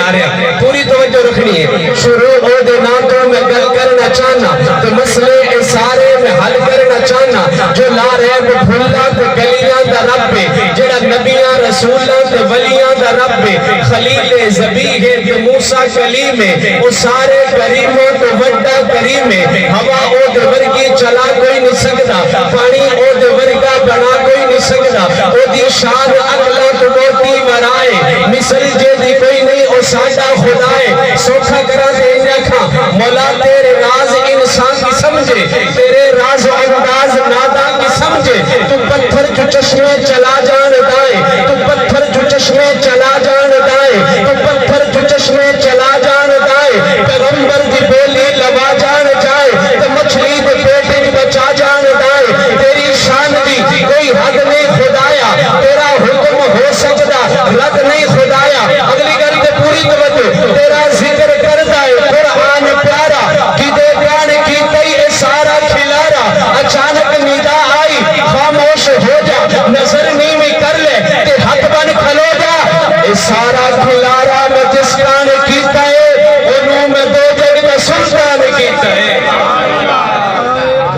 آ رہا ہے، پوری توجہ رکھنی ہے۔ شروع او دے ناتوں میں گل کرنا چاہنا تو مسئلے سارے میں حل کرنا چاہنا، جو لا رہے وہ بھولا تے گلیاں دا رب جڑا نبیاں رسولاں تے ولیاں دا رب خلیل زبیح تے موسیٰ کلیم او سارے کریموں تو وڈا کریم ہوا او دے ورگی چلا کوئی نہیں سکتا، پانی او دے ورگا بنا کوئی نہیں سکتا، او دی شان اگلا تو موتی ورائے مثل جے دی کوئی نہیں او سادہ خدائے سوکھا کرا دے نکھا مولا تیرے راز انسان کی سمجھے تیرے راز و انداز ناداں کی سمجھے تو پتھر جو چشمے چلا جان دائیں تو پتھر جو چشمے چلا جان دائیں تو پتھر جو چشمے چلا جان دائیں پیغمبر دی بولی لوا جان جائے تو مچھلی دے پیٹ بچا جان دائیں تیری شان دی کوئی حد نہیں خدایا تیرا حکم ہو سکتا رد نہیں خدایا اگلی گلی دے پوری توجہ تیرا ذکر کرتا ہے قرآن پیارا کی دے گان کی تئی سارا کھلارا اچانک ندا آئی خاموش ہو جا نظر نیمی کر لے تے حق بن کھلو جا سارا کھلارا میں جس کان کیتا ہے انہوں میں دو جگ میں سلطان کیتا ہے۔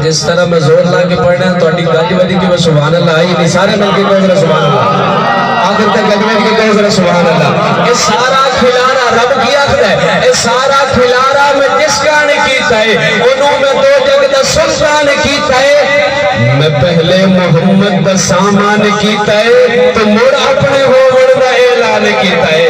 جس طرح میں زور لا کے پڑھنا ہے تو اٹھی گالی ودی کی وہ سبحان اللہ آئی نہیں سارے مل کے کہو ذرا سبحان اللہ آخر تک گالی ودی کی کہو ذرا سبحان اللہ۔ یہ سارا کھلارا رب کی آخر ہے یہ سارا کھلارا میں جس کان کیتا ہے انہوں میں دو جگ میں سلطان کیتا ہے۔ میں پہلے محمد دا سامان کیتا ہے تو مڑ اپنے ہوگڑ دا اعلان کیتا ہے۔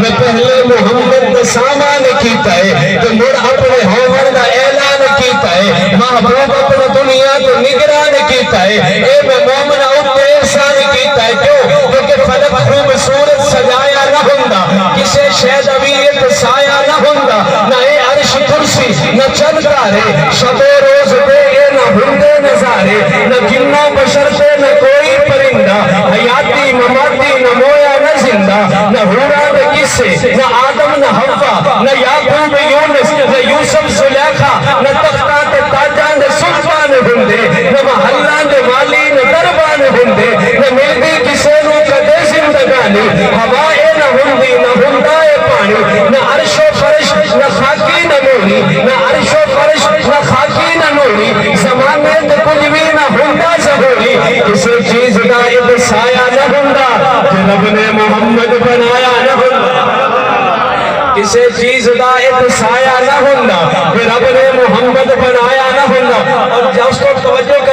میں پہلے محمد دا سامان کیتا ہے تو مڑ اپنے ہوگڑ دا اعلان کیتا ہے۔ محبوب اپنا دنیا کو نگران کیتا ہے اے میں مومن اٹھے احسان کیتا ہے کیوں کیونکہ فلک خوبصورت سجایا نہ ہوندا کسے شہد ابیت سایہ نہ ہوندا نہ اے عرش کرسی نہ چند تارے شب و روز دے نہ ہندے نظارے نہ جنوں بشر سے نہ کوئی پرندہ حیاتی مماتی نہ مویا نہ زندہ نہ ہورا نہ کسے نہ آدم نہ حوا نہ یعقوب یونس نہ یوسف زلیخا نہ تختان تاجان دے سلطان ہندے نہ محلان دے والی نہ دربان ہندے نہ ملدی کسے نو کدے زندگانی ہوائے نہ ہندی نہ ہندائے پانی نہ عرش و فرش نہ خاکی نہ نوری نہ عرش و فرش نہ خاکی نہ نوری زمانے دے کچھ بھی نہ ہندا ظہوری کسے چیز کا ایک سایہ نہ ہندا کہ رب نے محمد بنایا نہ ہندا کسے چیز کا ایک سایہ نہ ہندا کہ رب نے محمد بنایا نہ ہندا اور جب اس کو توجہ